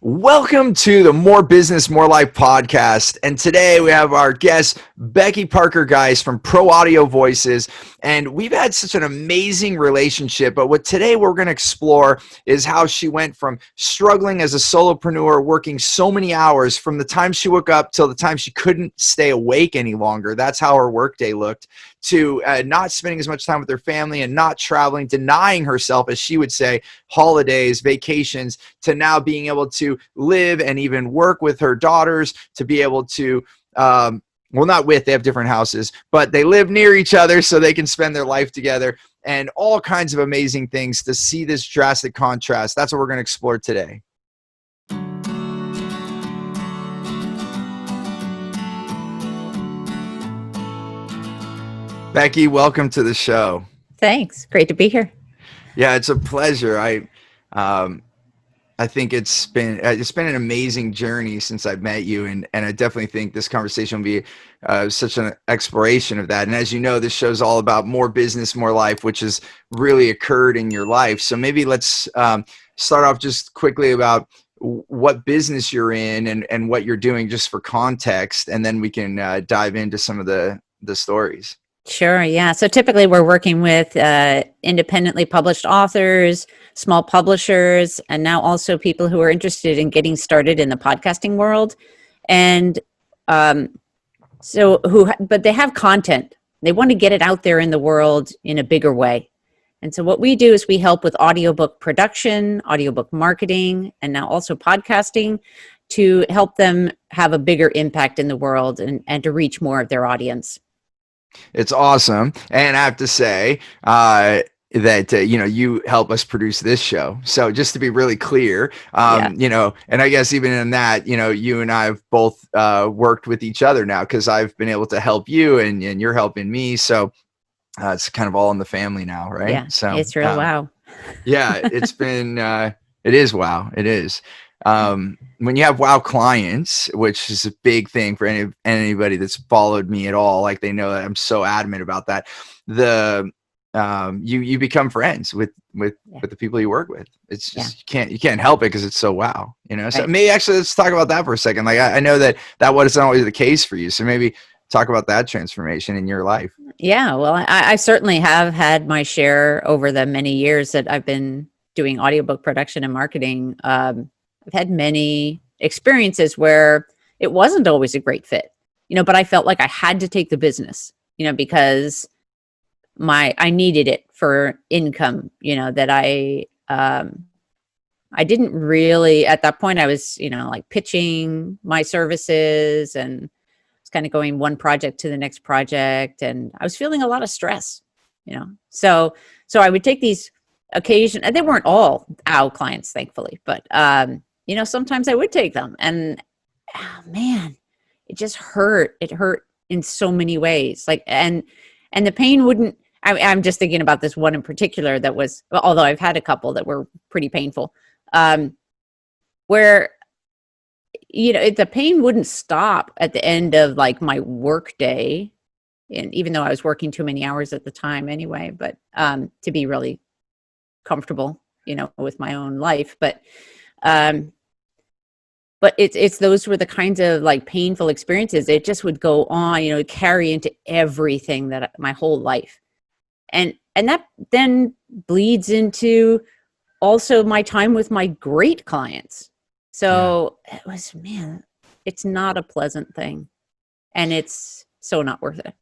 Welcome to the More Business, More Life podcast. And today we have our guest, Becky Parker Geist from Pro Audio Voices. And we've had such an amazing relationship. But what today we're going to explore is how she went from struggling as a solopreneur, working so many hours from the time she woke up till the time she couldn't stay awake any longer. That's how her workday looked. To not spending as much time with her family and not traveling, denying herself, as she would say, holidays, vacations, to now being able to live and even work with her daughters, to be able to, well, not with, they have different houses, but they live near each other so they can spend their life together, and all kinds of amazing things to see this drastic contrast. That's what we're going to explore today. Becky, welcome to the show. Thanks. Great to be here. Yeah, it's a pleasure. I think it's been an amazing journey since I've met you, and I definitely think this conversation will be such an exploration of that. And as you know, this show's all about more business, more life, which has really occurred in your life. So maybe let's start off just quickly about what business you're in and what you're doing, just for context, and then we can dive into some of the stories. Sure. Yeah. So typically we're working with independently published authors, small publishers, and now also people who are interested in getting started in the podcasting world. And but they have content. They want to get it out there in the world in a bigger way. And so what we do is we help with audiobook production, audiobook marketing, and now also podcasting to help them have a bigger impact in the world and to reach more of their audience. It's awesome. And I have to say that, you help us produce this show. So just to be really clear, and I guess even in that, you and I have both worked with each other now, because I've been able to help you and you're helping me. So it's kind of all in the family now, right? Yeah, so it's real wow. Yeah, it's been, it is wow. It is. When you have wow clients, which is a big thing for anybody that's followed me at all, like they know that I'm so adamant about that. You become friends with the people you work with. It's just you can't help it because it's so wow, So Right. maybe actually let's talk about that for a second. Like I know that wasn't always the case for you, so maybe talk about that transformation in your life. Yeah. Well, I certainly have had my share over the many years that I've been doing audiobook production and marketing. I've had many experiences where it wasn't always a great fit, but I felt like I had to take the business, because I needed it for income, that I didn't really, at that point I was, like pitching my services and was kind of going one project to the next project. And I was feeling a lot of stress, so I would take these occasion, and they weren't all our clients, thankfully, but, sometimes I would take them, and oh, man, it just hurt. It hurt in so many ways. Like, and the pain wouldn't, I'm just thinking about this one in particular that was, although I've had a couple that were pretty painful, where, the pain wouldn't stop at the end of like my work day. And even though I was working too many hours at the time anyway, but, to be really comfortable, with my own life. But it's those were the kinds of like painful experiences. It just would go on, carry into everything my whole life. And that then bleeds into also my time with my great clients. So It was, man, it's not a pleasant thing, and it's so not worth it.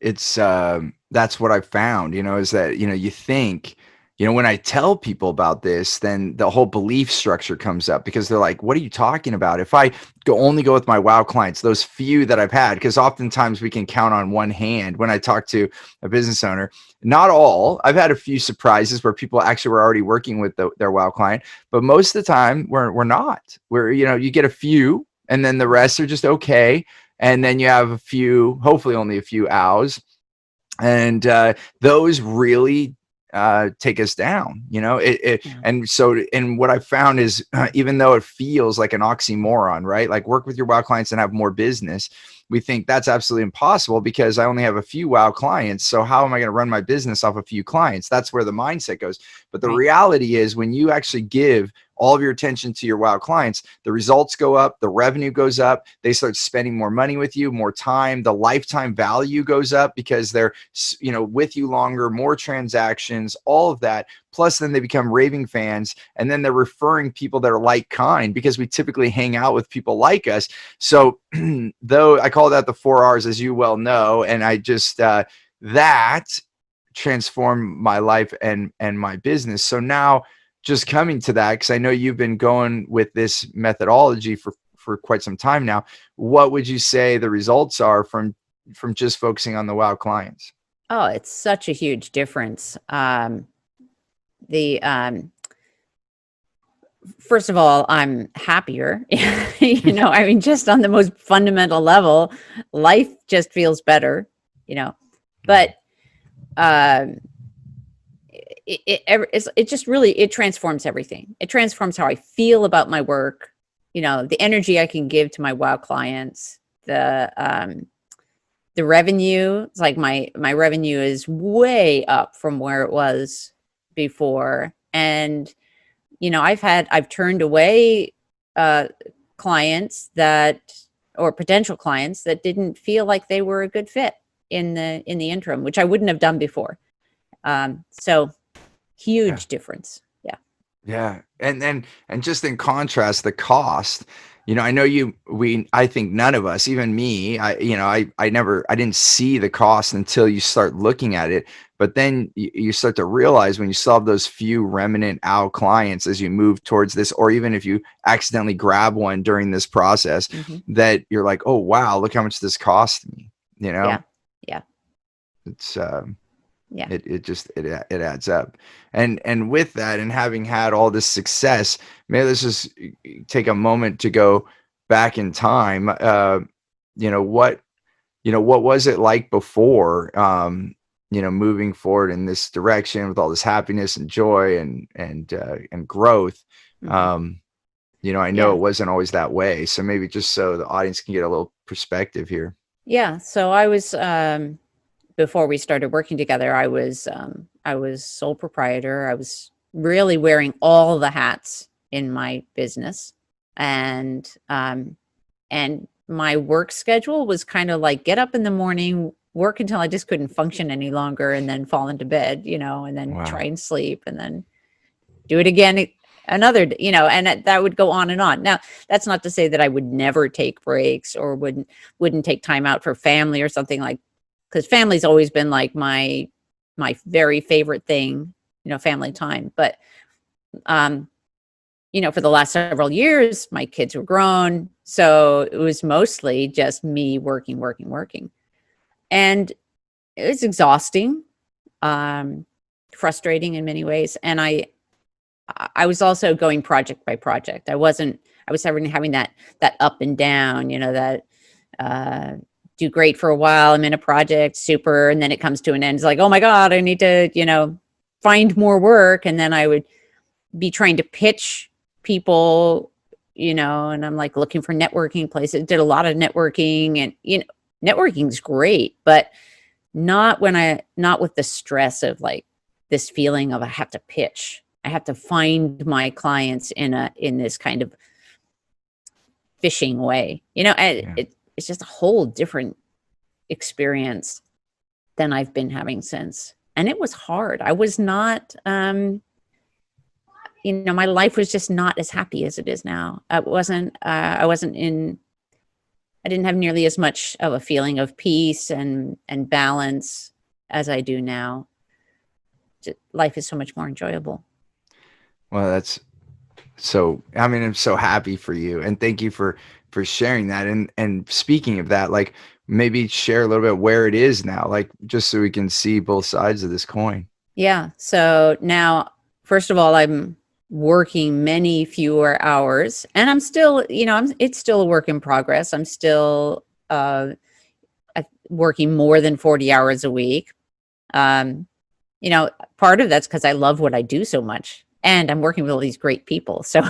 It's that's what I found, is that, you think, when I tell people about this, then the whole belief structure comes up, because they're like, what are you talking about? If I only go with my wow clients, those few that I've had, because oftentimes we can count on one hand when I talk to a business owner, not all. I've had a few surprises where people actually were already working with their wow client, but most of the time we're not. You get a few, and then the rest are just okay. And then you have a few, hopefully only a few ows. And those really take us down, and what I found is even though it feels like an oxymoron, right? Like work with your wow clients and have more business. we think that's absolutely impossible because I only have a few wow clients. So how am I going to run my business off a few clients? That's where the mindset goes. But the reality is when you actually give all of your attention to your wow clients, the results go up, the revenue goes up, they start spending more money with you, more time, the lifetime value goes up because they're, you know, with you longer, more transactions, all of that. Plus then they become raving fans, and then they're referring people that are like kind because we typically hang out with people like us. So though I call that the 4 R's, as you well know, and I just that transformed my life and my business. So now just coming to that, because I know you've been going with this methodology for quite some time now, what would you say the results are from just focusing on the wow clients? Oh, it's such a huge difference. The First of all, I'm happier. You know, I mean, just on the most fundamental level, life just feels better, you know. But it just really, it transforms everything. It transforms how I feel about my work, you know, the energy I can give to my wow clients, the revenue. It's like my revenue is way up from where it was before. And you know, I've turned away clients or potential clients that didn't feel like they were a good fit in the interim, which I wouldn't have done before. So huge difference. Yeah. Yeah. And just in contrast, the cost, you know, I know I think none of us, even me, I didn't see the cost until you start looking at it. But then you start to realize when you still have those few remnant owl clients as you move towards this, or even if you accidentally grab one during this process, that you're like, oh, wow, look how much this cost me, you know? Yeah. Yeah. It's, Yeah. it adds up. And with that, and having had all this success, maybe let's just take a moment to go back in time. What was it like before, moving forward in this direction with all this happiness and joy and growth? I know Yeah. it wasn't always that way. So maybe just so the audience can get a little perspective here. Yeah. So I was, before we started working together, I was sole proprietor. I was really wearing all the hats in my business, and my work schedule was kind of like get up in the morning, work until I just couldn't function any longer, and then fall into bed, you know, and then try and sleep, and then do it again another, you know, and that would go on and on. Now, that's not to say that I would never take breaks or wouldn't take time out for family or something, like, because family's always been like my very favorite thing, you know, family time. But for the last several years, my kids were grown, so it was mostly just me working, working, working, and it was exhausting, frustrating in many ways. And I was also going project by project. I was having that up and down, you know, that do great for a while, I'm in a project, super, and then it comes to an end. It's like, oh my God, I need to, you know, find more work. And then I would be trying to pitch people, you know, and I'm like looking for networking places. Did a lot of networking, and, you know, networking's great, but not with the stress of like this feeling of I have to pitch. I have to find my clients in this kind of fishing way, you know. It's just a whole different experience than I've been having since. And it was hard. I was not, my life was just not as happy as it is now. I didn't have nearly as much of a feeling of peace and balance as I do now. Life is so much more enjoyable. Well, I'm so happy for you, and thank you for sharing that. And speaking of that, like, maybe share a little bit where it is now, like, just so we can see both sides of this coin. Yeah. So now, first of all, I'm working many fewer hours, and I'm still, you know, it's still a work in progress. I'm still working more than 40 hours a week. Part of that's because I love what I do so much, and I'm working with all these great people. So,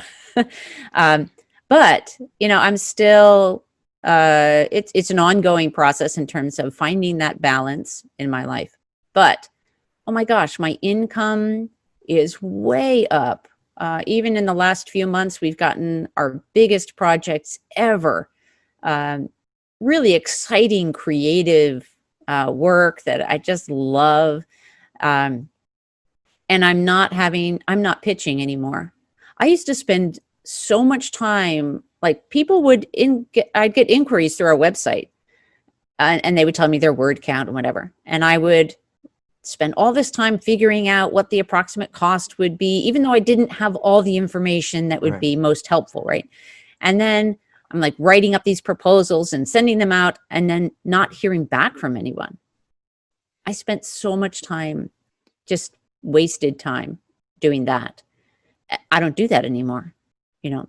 but, you know, I'm still it's an ongoing process in terms of finding that balance in my life. But oh my gosh, my income is way up. Even in the last few months, we've gotten our biggest projects ever. Um, really exciting, creative work that I just love. Um, and I'm not pitching anymore. I used to spend so much time, like people I'd get inquiries through our website, and they would tell me their word count and whatever. And I would spend all this time figuring out what the approximate cost would be, even though I didn't have all the information that would Right. be most helpful, right? And then I'm like writing up these proposals and sending them out and then not hearing back from anyone. I spent so much time, just wasted time doing that. I don't do that anymore.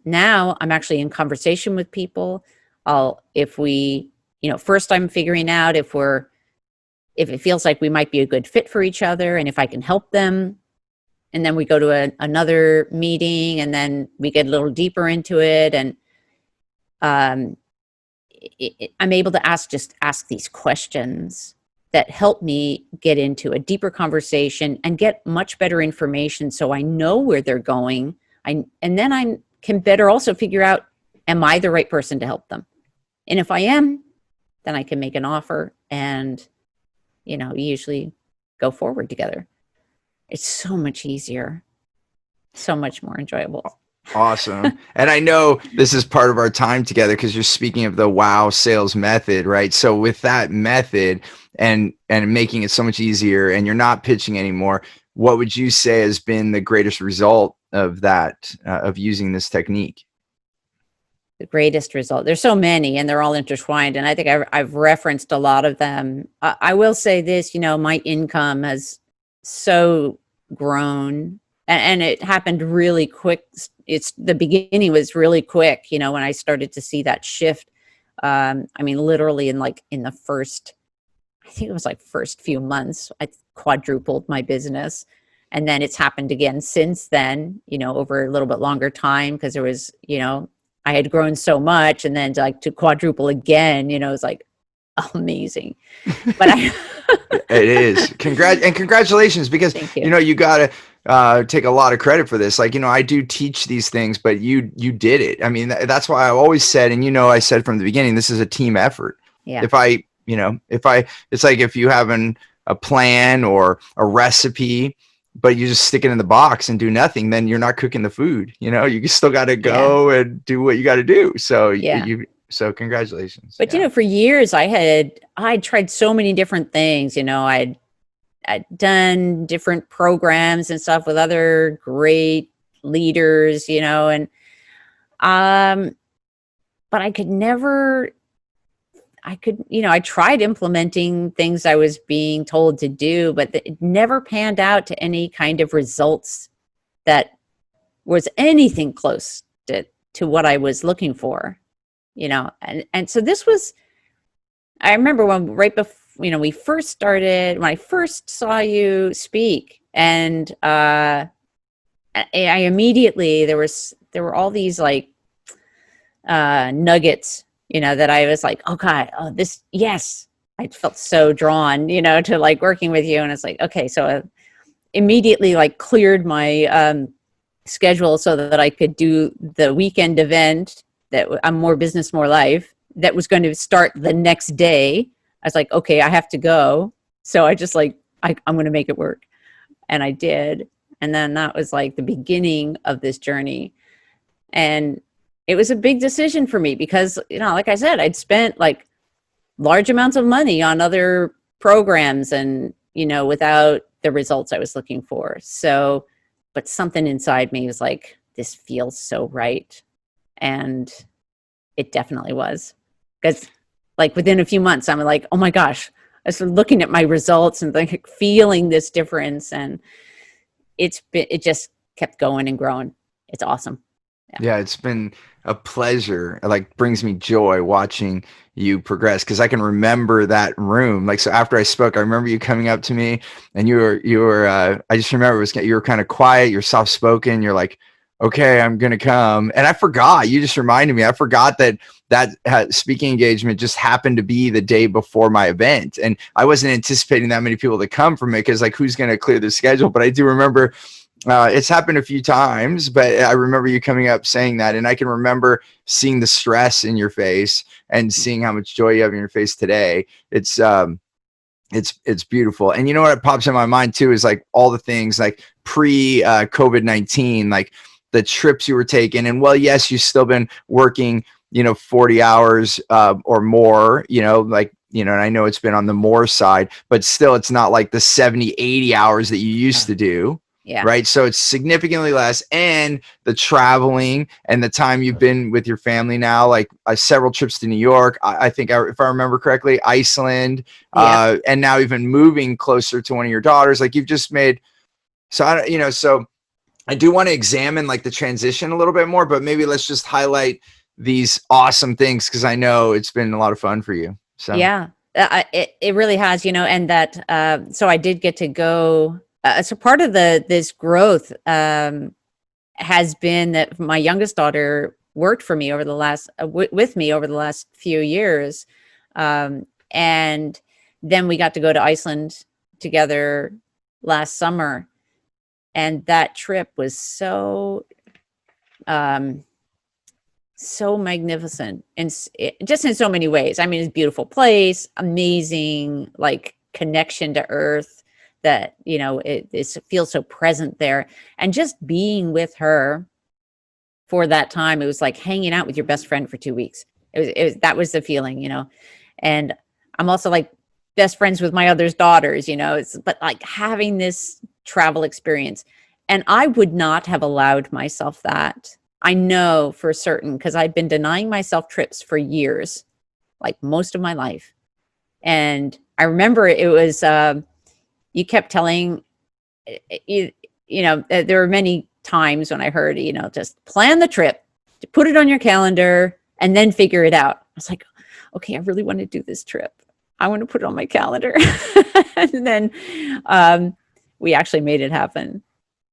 Now I'm actually in conversation with people. First I'm figuring out if it feels like we might be a good fit for each other and if I can help them. And then we go to another meeting and then we get a little deeper into it. And I'm able to ask these questions that help me get into a deeper conversation and get much better information so I know where they're going. And then I can better also figure out, am I the right person to help them? And if I am, then I can make an offer and, usually go forward together. It's so much easier, so much more enjoyable. Awesome. And I know this is part of our time together because you're speaking of the WOW sales method, right? So with that method and making it so much easier and you're not pitching anymore, what would you say has been the greatest result of that, of using this technique? The greatest result. There's so many and they're all intertwined. And I think I've referenced a lot of them. I will say this, my income has so grown and it happened really quick. The beginning was really quick, when I started to see that shift. Literally in the first, I think it was like first few months, I quadrupled my business. And then it's happened again since then, over a little bit longer time because there was, I had grown so much and then to quadruple again, it's like amazing. But It is. Congratulations because, Thank you. You got to take a lot of credit for this. Like, I do teach these things, but you did it. I mean, that's why I've always said, and I said from the beginning, this is a team effort. Yeah. It's like if you have a plan or a recipe, but you just stick it in the box and do nothing, then you're not cooking the food. You still got to go and do what you got to do. So so congratulations. But for years I tried so many different things. I'd done different programs and stuff with other great leaders, and but I tried implementing things I was being told to do, but it never panned out to any kind of results that was anything close to what I was looking for, and so this was, I remember right before, we first started, when I first saw you speak, and I immediately, there were all these nuggets, that I was like, oh God, yes, I felt so drawn, to working with you. And it's like, okay, so I immediately cleared my schedule so that I could do the weekend event that I'm More Business, More Life, that was going to start the next day. I was like, okay, I have to go. So I just I'm going to make it work. And I did. And then that was the beginning of this journey. And it was a big decision for me because, like I said, I'd spent large amounts of money on other programs and, without the results I was looking for. So, but something inside me was like, this feels so right. And it definitely was. Because within a few months, I'm like, oh my gosh, I started looking at my results and feeling this difference. And it just kept going and growing. It's awesome. Yeah, it's been a pleasure. It brings me joy watching you progress because I can remember that room. So after I spoke, I remember you coming up to me and you were I just remember you were kind of quiet, you're soft spoken. You're like, okay, I'm going to come. And I forgot, you just reminded me, I forgot that speaking engagement just happened to be the day before my event. And I wasn't anticipating that many people to come from it, because like, who's going to clear the schedule? But I do remember it's happened a few times, but I remember you coming up saying that. And I can remember seeing the stress in your face and seeing how much joy you have in your face today. It's beautiful. And you know what pops in my mind too is like all the things like pre COVID-19, like the trips you were taking. And well, yes, you've still been working, 40 hours or more, like, and I know it's been on the more side, but still it's not like the 70, 80 hours that you used to do. Yeah. Right. So it's significantly less. And the traveling and the time you've been with your family now, like several trips to New York, I think, if I remember correctly, Iceland, Yeah. and now even moving closer to one of your daughters, like you've just made. So so I do want to examine like the transition a little bit more, but maybe let's just highlight these awesome things, because I know it's been a lot of fun for you. So Yeah. It really has, and that, so I did get to go. So part of this growth has been that my youngest daughter worked for me over the last, with me over the last few years. And then we got to go to Iceland together last summer. And that trip was so magnificent, and just in so many ways. I mean, it's a beautiful place, amazing, like connection to earth, that, it feels so present there. And just being with her for that time, it was like hanging out with your best friend for 2 weeks. That was the feeling, and I'm also like best friends with my other's daughters, but like having this travel experience. And I would not have allowed myself that. I know for certain, because I've been denying myself trips for years, like most of my life. And I remember it was, you kept telling, there were many times when I heard, just plan the trip, put it on your calendar, and then figure it out. I was like, okay, I really want to do this trip. I want to put it on my calendar. And then we actually made it happen.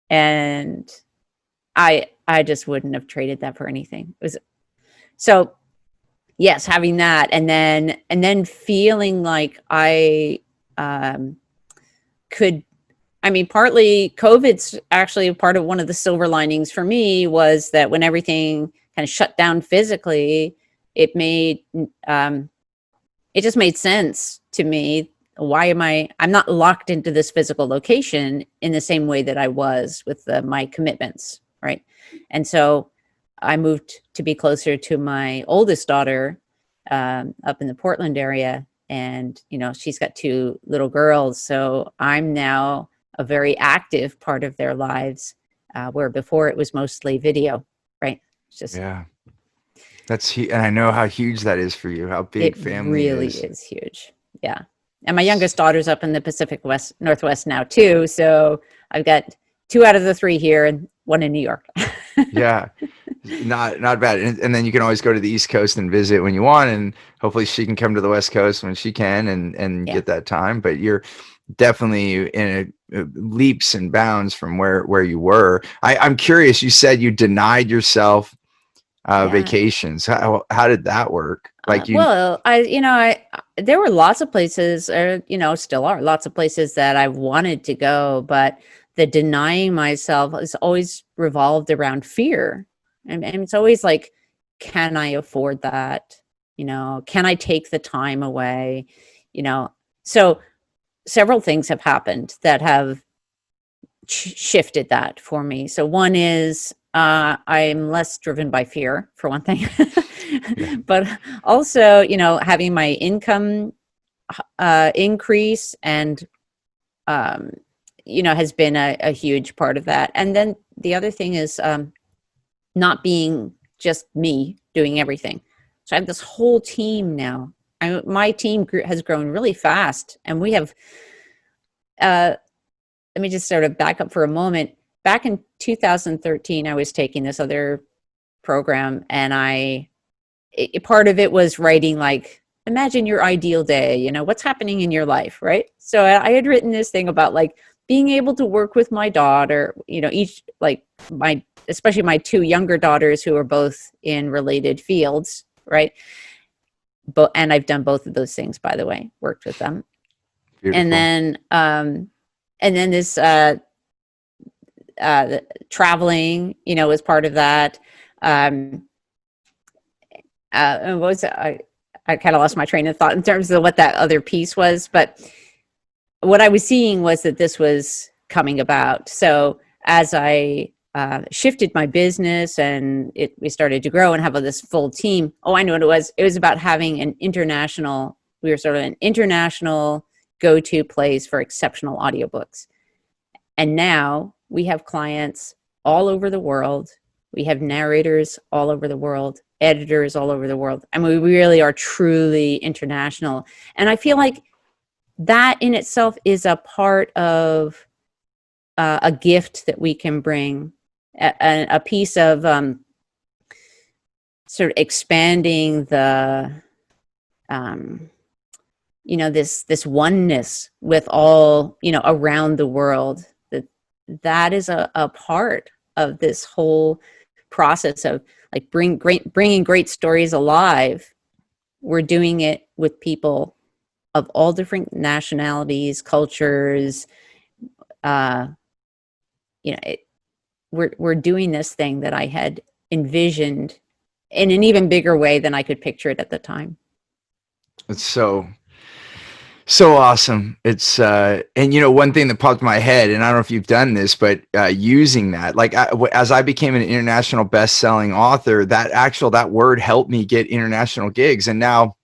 And I just wouldn't have traded that for anything. It was so, yes, having that, and then feeling like I could. I mean, partly COVID's actually a part of one of the silver linings for me, was that when everything kind of shut down physically, it just made sense to me. Why I'm not locked into this physical location in the same way that I was with my commitments, right? And so I moved to be closer to my oldest daughter, up in the Portland area. And, she's got 2 little girls. So I'm now a very active part of their lives, where before it was mostly video, right? It's just, yeah, and I know how huge that is for you, how big it family really is. is huge. Yeah. And my youngest daughter's up in the Pacific Northwest now too. So I've got 2 out of the 3 here and 1 in New York. Yeah, not bad. And then you can always go to the East Coast and visit when you want, and hopefully she can come to the West Coast when she can, and Yeah. get that time. But you're definitely in leaps and bounds from where you were. I'm curious, you said you denied yourself Yeah. vacations. How did that work? Like Well, there were lots of places, or, still are lots of places that I wanted to go, but the denying myself has always revolved around fear. And it's always like, can I afford that? Can I take the time away? So several things have happened that have shifted that for me. So one is, I'm less driven by fear, for one thing. yeah, But also, having my income increase, and has been a huge part of that. And then the other thing is, not being just me doing everything. So I have this whole team now. My team has grown really fast, and we have, let me just sort of back up for a moment. Back in 2013, I was taking this other program, and part of it was writing, like, imagine your ideal day, what's happening in your life, right? So I had written this thing about like being able to work with my daughter, each, like, especially my two younger daughters who are both in related fields, right? And I've done both of those things, by the way, worked with them. Beautiful. And then this traveling, was part of that. And what was it? I kind of lost my train of thought in terms of what that other piece was, but what I was seeing was that this was coming about. So as I shifted my business and we started to grow and have this full team. Oh, I know what it was. It was about having we were sort of an international go-to place for exceptional audiobooks. And now we have clients all over the world. We have narrators all over the world, editors all over the world. And we really are truly international. And I feel like that in itself is a part of a gift that we can bring, a piece of sort of expanding the, this oneness with all, around the world. That is a part of this whole process of, like, bringing great stories alive. We're doing it with people of all different nationalities, cultures. We're doing this thing that I had envisioned in an even bigger way than I could picture it at the time. It's so awesome. It's and one thing that popped in my head, and I don't know if you've done this, but using that, like, as I became an international best-selling author, that word helped me get international gigs. And now,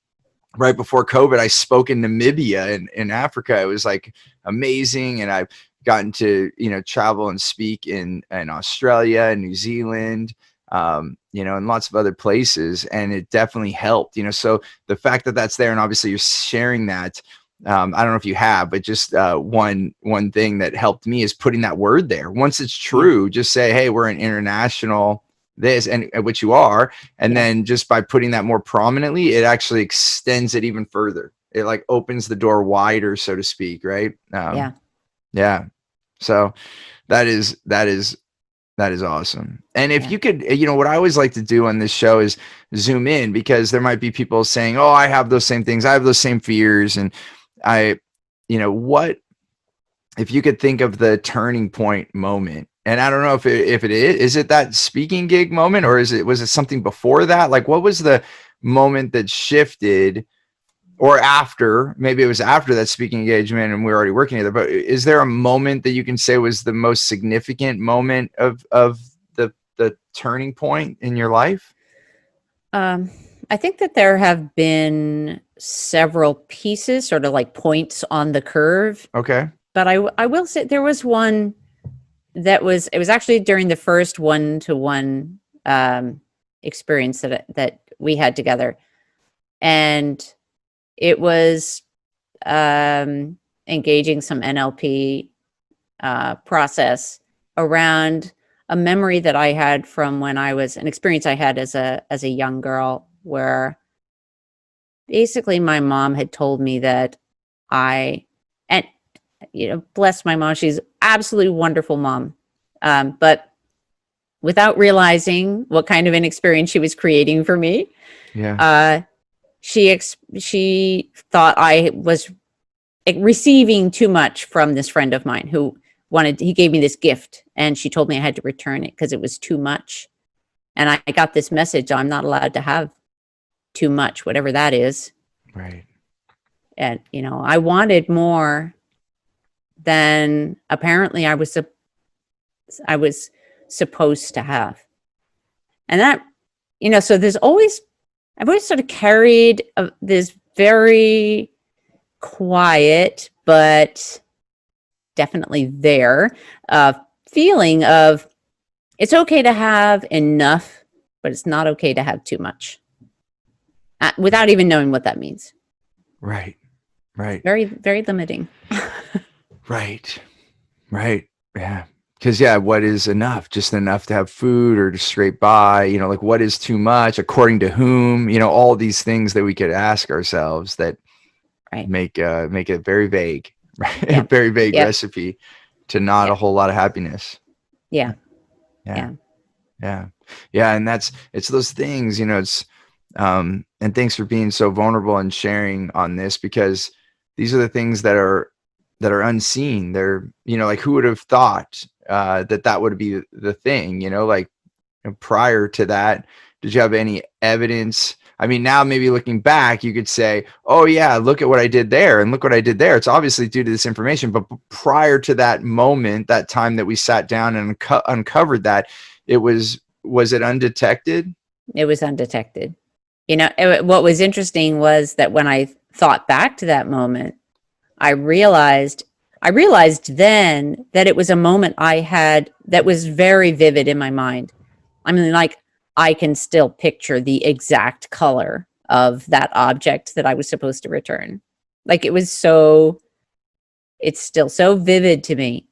right before COVID, I spoke in Namibia in Africa. It was like amazing, and I've gotten to travel and speak in Australia and New Zealand, and lots of other places, and it definitely helped. So the fact that that's there, and obviously you're sharing that. I don't know if you have, but just one thing that helped me is putting that word there. Once it's true, just say, hey, we're an international this, and which you are. And then just by putting that more prominently, it actually extends it even further. It, like, opens the door wider, so to speak. Right. Yeah. So that is awesome. And if you could, what I always like to do on this show is zoom in, because there might be people saying, oh, I have those same things. I have those same fears. And what, if you could think of the turning point moment, and I don't know if it is it that speaking gig moment, or was it something before that? Like, what was the moment that shifted, or after? Maybe it was after that speaking engagement and we were already working together, but is there a moment that you can say was the most significant moment of the turning point in your life? I think that there have been several pieces, sort of like points on the curve. Okay. But I will say there was one it was actually during the first one-to-one experience that we had together. And it was engaging some NLP process around a memory that I had from when an experience I had as a young girl, where basically my mom had told me that bless my mom, she's absolutely wonderful mom. But without realizing what kind of an experience she was creating for me, she thought I was receiving too much from this friend of mine who he gave me this gift, and she told me I had to return it because it was too much. And I got this message: I'm not allowed to have too much, whatever that is. Right. And, I wanted more than apparently I was supposed to have. And that, so I've always sort of carried this very quiet, but definitely there, feeling of it's okay to have enough, but it's not okay to have too much, without even knowing what that means. Right. Very, very limiting. Right. Yeah. Because what is enough? Just enough to have food or to scrape by? Like, what is too much? According to whom? All these things that we could ask ourselves that make it very vague, right? Yeah. Very vague recipe. to not Yeah. a whole lot of happiness. Yeah. Yeah. Yeah. Yeah. Yeah. And it's those things, it's, and thanks for being so vulnerable and sharing on this, because these are the things that are unseen. They're, like, who would have thought, that would be the thing, like, prior to that, did you have any evidence? I mean, now maybe looking back, you could say, oh yeah, look at what I did there and look what I did there. It's obviously due to this information. But prior to that moment, that time that we sat down and uncovered that, was it undetected? It was undetected. What was interesting was that when I thought back to that moment, I realized then that it was a moment I had that was very vivid in my mind. I mean, like, I can still picture the exact color of that object that I was supposed to return. Like, it's still so vivid to me.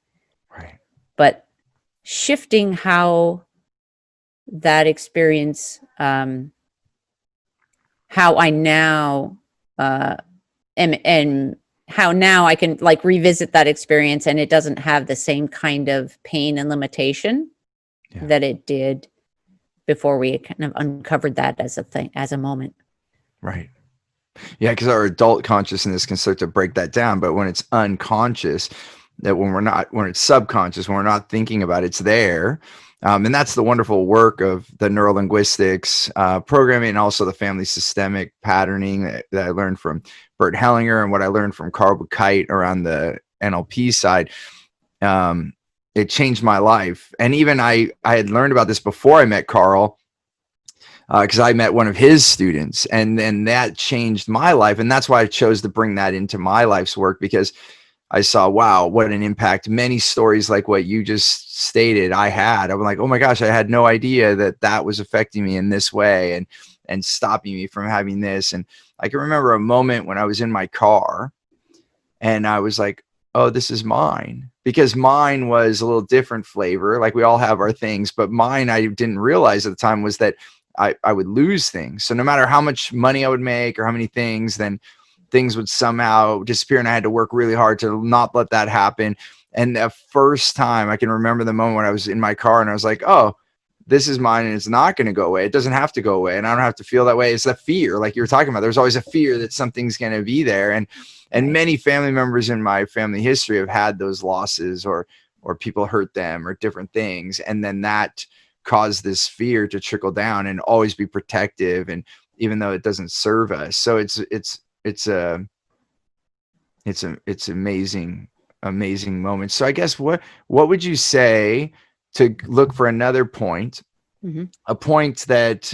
Right. But shifting how that experience, how I now and how now I can, like, revisit that experience, and it doesn't have the same kind of pain and limitation that it did before we kind of uncovered that as a thing, as a moment. Right. Yeah, because our adult consciousness can start to break that down, but when it's unconscious, that when it's subconscious, when we're not thinking about it, it's there. And that's the wonderful work of the neurolinguistics programming, and also the family systemic patterning that I learned from Bert Hellinger, and what I learned from Carl Buchheit around the NLP side. It changed my life. And even I had learned about this before I met Carl, because I met one of his students, and then that changed my life. And that's why I chose to bring that into my life's work, because I saw, wow, what an impact many stories like what you just stated I had. I'm like, oh my gosh, I had no idea that was affecting me in this way, and stopping me from having this. And I can remember a moment when I was in my car and I was like, oh, this is mine, because mine was a little different flavor. Like, we all have our things, but mine, I didn't realize at the time, was that I would lose things. So no matter how much money I would make or how many things, then things would somehow disappear, and I had to work really hard to not let that happen. And the first time I can remember the moment when I was in my car and I was like, oh, this is mine and it's not going to go away. It doesn't have to go away, and I don't have to feel that way. It's the fear, like you were talking about. There's always a fear that something's going to be there. And Right. many family members in my family history have had those losses, or people hurt them, or different things. And then that caused this fear to trickle down and always be protective. And even though it doesn't serve us. So it's amazing moment. So I guess what would you say to look for another point, a point that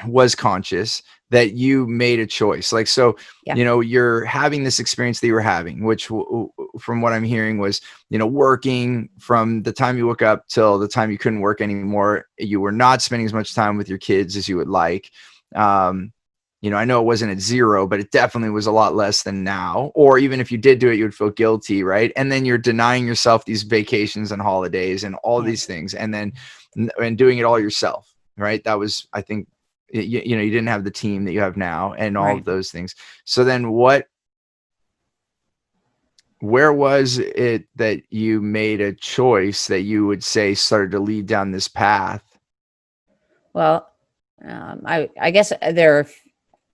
was conscious, that you made a choice? Like, so, Yeah. you're having this experience that you were having, which from what I'm hearing was, working from the time you woke up till the time you couldn't work anymore. You were not spending as much time with your kids as you would like. I know it wasn't at zero, but it definitely was a lot less than now. Or even if you did do it, you would feel guilty, right? And then you're denying yourself these vacations and holidays and all these things, and then doing it all yourself, right? That was, I think, you didn't have the team that you have now, and all of those things. So then where was it that you made a choice that you would say started to lead down this path? Well, I guess there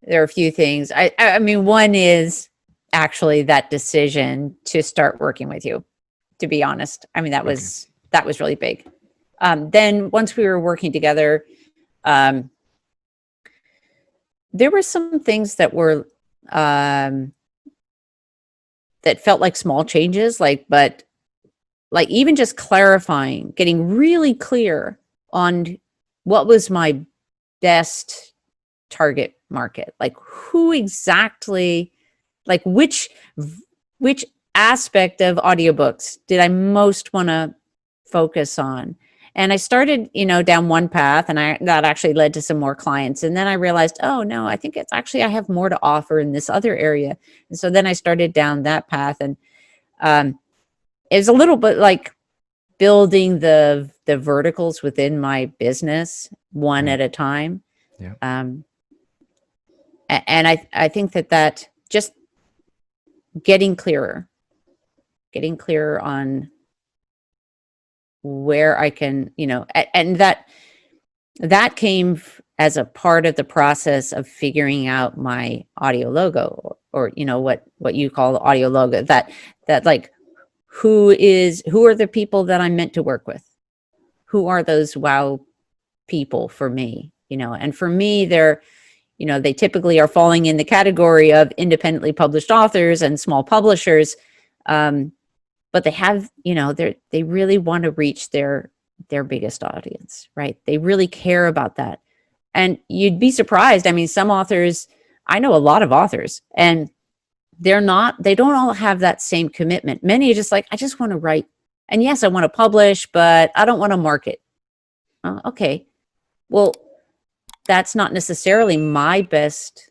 are a few things. I mean, one is actually that decision to start working with you, to be honest. I mean, that was really big. Then once we were working together, there were some things that were that felt like small changes, but even just clarifying, getting really clear on what was my best target market, like who exactly, like which aspect of audiobooks did I most want to focus on. And I started, down one path, and that actually led to some more clients. And then I realized, oh no, I think it's actually, I have more to offer in this other area. And so then I started down that path, and it was a little bit like building the verticals within my business one at a time. Yeah. And I think that just getting clearer getting clear on where I can, and that came as a part of the process of figuring out my audio logo, or what you call the audio logo, that like, who are the people that I'm meant to work with? Who are those wow people for me? And for me, they typically are falling in the category of independently published authors and small publishers. But they have, they really want to reach their biggest audience, right? They really care about that. And you'd be surprised. I mean, some authors, I know a lot of authors, and they don't all have that same commitment. Many are just like, I just want to write. And yes, I want to publish, but I don't want to market. Okay. Well, that's not necessarily my best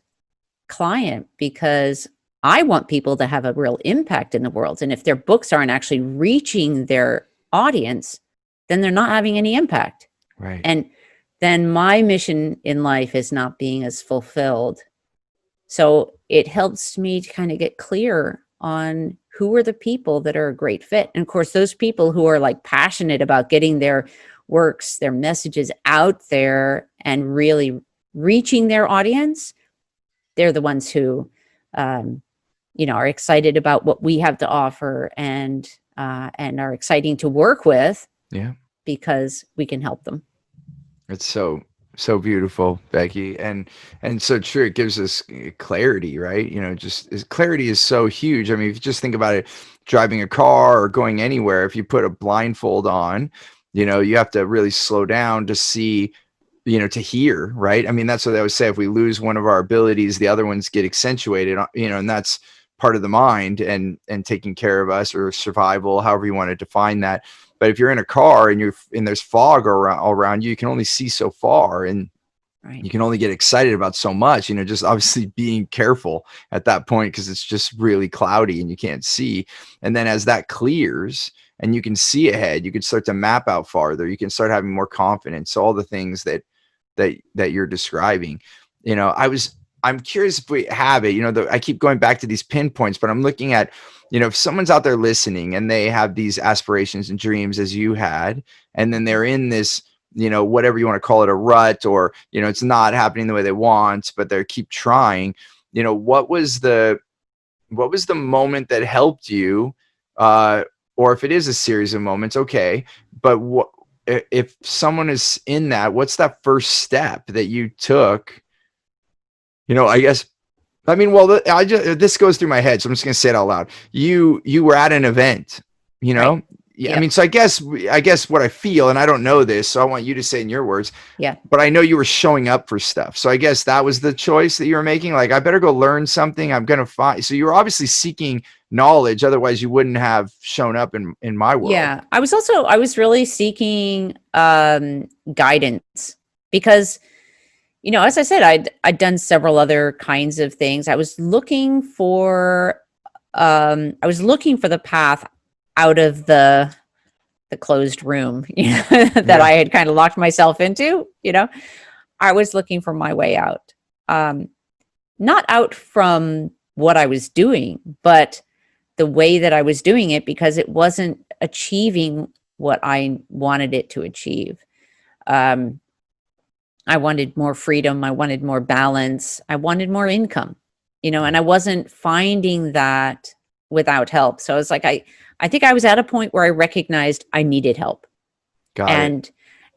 client, because I want people to have a real impact in the world. And if their books aren't actually reaching their audience, then they're not having any impact. Right. And then my mission in life is not being as fulfilled. So it helps me to kind of get clear on who are the people that are a great fit. And of course, those people who are like passionate about getting their works, their messages out there and really reaching their audience, they're the ones who, are excited about what we have to offer, and are exciting to work with. Yeah. Because we can help them. It's so beautiful, Becky, and so true. It gives us clarity, right? Clarity is so huge. I mean, if you just think about it, driving a car or going anywhere, if you put a blindfold on, you have to really slow down to see, to hear, right? I mean, that's what they always say. If we lose one of our abilities, the other ones get accentuated, and that's part of the mind and taking care of us, or survival, however you want to define that. But if you're in a car and there's fog all around you, you can only see so far, and right. You can only get excited about so much, just obviously being careful at that point, because it's just really cloudy and you can't see. And then as that clears and you can see ahead, you can start to map out farther. You can start having more confidence. So all the things that you're describing, I'm curious if we have it, I keep going back to these pinpoints, but I'm looking at, if someone's out there listening and they have these aspirations and dreams as you had, and then they're in this, whatever you want to call it, a rut, or, it's not happening the way they want, but they keep trying, what was the moment that helped you? Or if it is a series of moments, okay, but if someone is in that, what's that first step that you took? I guess, I mean, well, this goes through my head, so I'm just going to say it out loud. You were at an event, Right. Yeah. Yep. I mean, so I guess what I feel, and I don't know this, so I want you to say in your words. Yeah. But I know you were showing up for stuff. So I guess that was the choice that you were making. Like, I better go learn something. I'm going to find. So you were obviously seeking knowledge. Otherwise you wouldn't have shown up in my world. Yeah. I was really seeking guidance, because, as I said, I'd done several other kinds of things. I was looking for the path out of the closed room, that I had kind of locked myself into. I was looking for my way out, not out from what I was doing, but the way that I was doing it, because it wasn't achieving what I wanted it to achieve. I wanted more freedom. I wanted more balance. I wanted more income, and I wasn't finding that without help. So it's like, I think I was at a point where I recognized I needed help. Got it.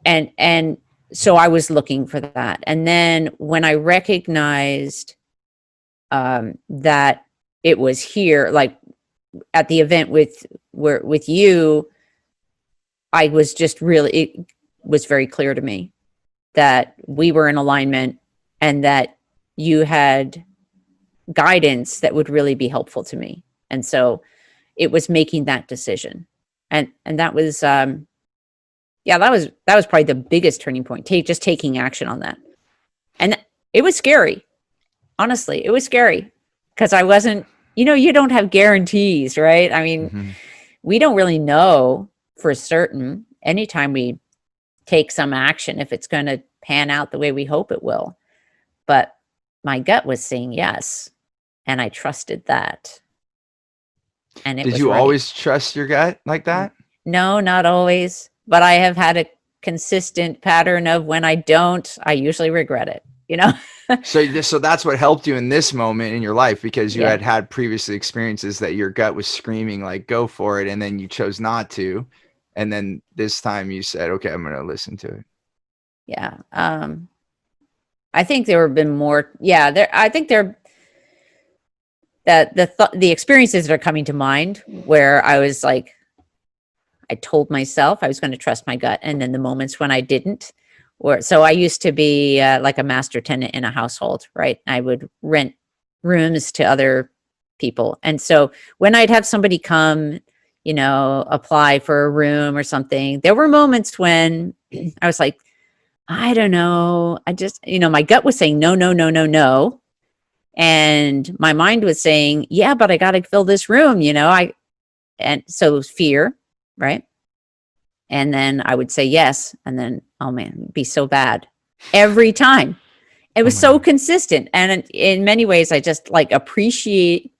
And so I was looking for that. And then when I recognized that it was here, like at the event with you, I was just really, it was very clear to me that we were in alignment, and that you had guidance that would really be helpful to me. And so it was making that decision. And that was, that was probably the biggest turning point, just taking action on that. And it was scary. Honestly, it was scary, because I wasn't, you don't have guarantees, right? I mean, we don't really know for certain anytime we take some action if it's going to pan out the way we hope it will. But my gut was saying yes, and I trusted that. and it Did was you right. always trust your gut like that? No, not always, but I have had a consistent pattern of when I don't, I usually regret it, you know? So that's what helped you in this moment in your life, because you Yeah. had previously experiences that your gut was screaming like go for it, and then you chose not to, and then this time you said, okay, I'm going to listen to it. Yeah. I think there have been more. Yeah. I think there, that the experiences that are coming to mind where I was like, I told myself I was going to trust my gut. And then the moments when I didn't, or so I used to be like a master tenant in a household, right? I would rent rooms to other people. And so when I'd have somebody come, apply for a room or something, there were moments when I was like, I don't know. I just, my gut was saying, no, no, no, no, no. And my mind was saying, yeah, but I got to fill this room, and so fear, right? And then I would say yes. And then, oh man, it'd be so bad every time. It Oh was my so God. consistent. And in many ways, I just like appreciate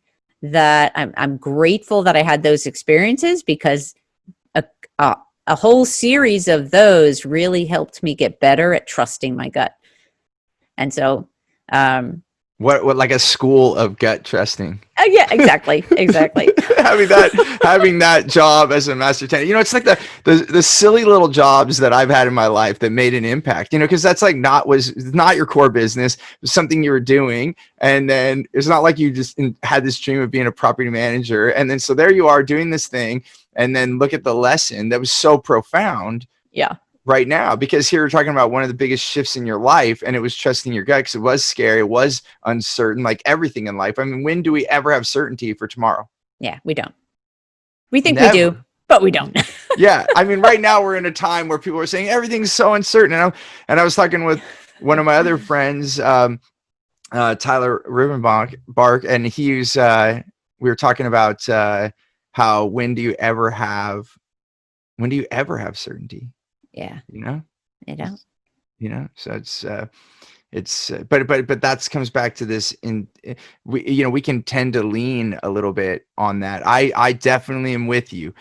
that. I'm grateful that I had those experiences, because a, a, a whole series of those really helped me get better at trusting my gut. And so, What like a school of gut trusting? yeah, exactly. Exactly. having that job as a master tenant, it's like the silly little jobs that I've had in my life that made an impact, because that's like was not your core business. It was something you were doing, and then it's not like you just had this dream of being a property manager, and then so there you are doing this thing, and then look at the lesson that was so profound Yeah. right now, because here we're talking about one of the biggest shifts in your life, and it was trusting your gut, because it was scary, it was uncertain, like everything in life. I mean, when do we ever have certainty for tomorrow? Yeah. We don't. We think we do, Never. but we don't. Yeah, I mean, right now we're in a time where people are saying everything's so uncertain, and I was talking with one of my other friends, Tyler Rivenbark, and we were talking about how when do you ever have certainty? Yeah. You know, You know? so but that comes back to this we can tend to lean a little bit on that. I definitely am with you,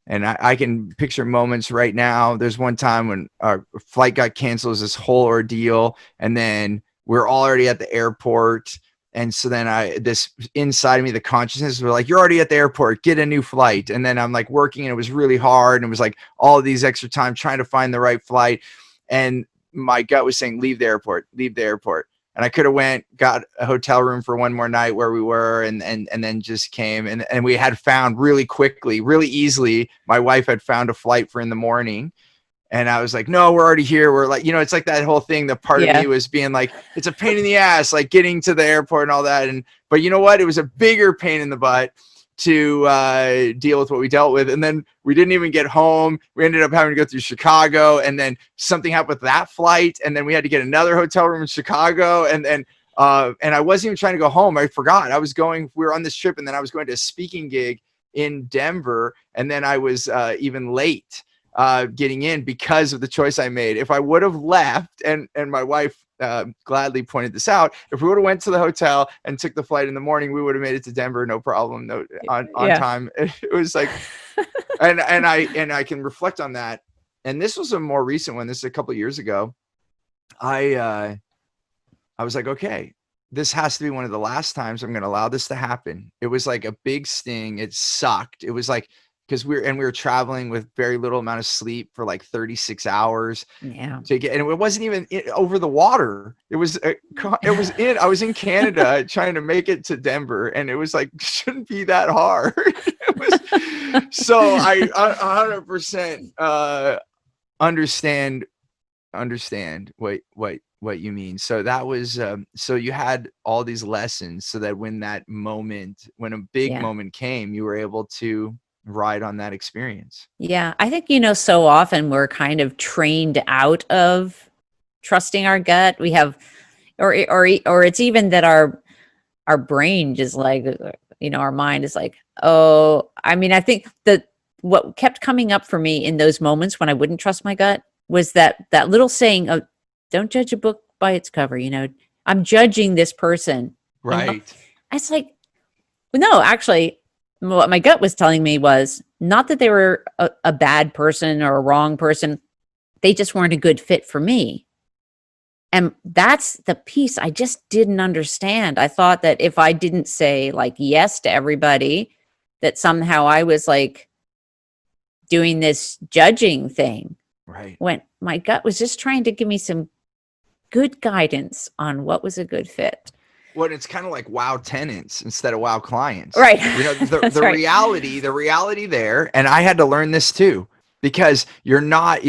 and I can picture moments right now. There's one time when our flight got canceled, it was this whole ordeal, and then we're already at the airport, and so then this inside of me, the consciousness were like, you're already at the airport, get a new flight. And then I'm like working, and it was really hard, and it was like all these extra time trying to find the right flight, and my gut was saying, leave the airport. And I could have got a hotel room for one more night where we were, and then just came, and we had found really quickly, really easily. My wife had found a flight for in the morning, and I was like, no, we're already here. We're like, it's like that whole thing. The part of me Yeah. was being like, it's a pain in the ass, like getting to the airport and all that. But you know what? It was a bigger pain in the butt to deal with what we dealt with. And then we didn't even get home. We ended up having to go through Chicago, and then something happened with that flight, and then we had to get another hotel room in Chicago, and I wasn't even trying to go home. I forgot. We were on this trip, and then I was going to a speaking gig in Denver, and then I was even late getting in because of the choice I made. If I would have left, and my wife gladly pointed this out, if we would have went to the hotel and took the flight in the morning, we would have made it to Denver, no problem, on Yeah. time. It was like, and I can reflect on that. And this was a more recent one. This is a couple of years ago. I was like, okay, this has to be one of the last times I'm going to allow this to happen. It was like a big sting. It sucked. It was like, because we were traveling with very little amount of sleep for like 36 hours Yeah. to get, and it wasn't even over the water. I was in Canada trying to make it to Denver, and it was like, shouldn't be that hard. It was, so I 100% understand what you mean. So that was so you had all these lessons, so that when a big Yeah. moment came, you were able to ride on that experience. Yeah. I think, so often we're kind of trained out of trusting our gut. We have, or it's even that our brain just like, our mind is like, oh, I mean, I think that what kept coming up for me in those moments when I wouldn't trust my gut was that little saying of, don't judge a book by its cover. I'm judging this person. Right. It's like, well, no, actually, what my gut was telling me was not that they were a bad person or a wrong person. They just weren't a good fit for me. And that's the piece I just didn't understand. I thought that if I didn't say like yes to everybody, that somehow I was like doing this judging thing. Right. When my gut was just trying to give me some good guidance on what was a good fit. Well, it's kind of like wow tenants instead of wow clients. Right. You know, That's the right. reality there, and I had to learn this too, because you're not,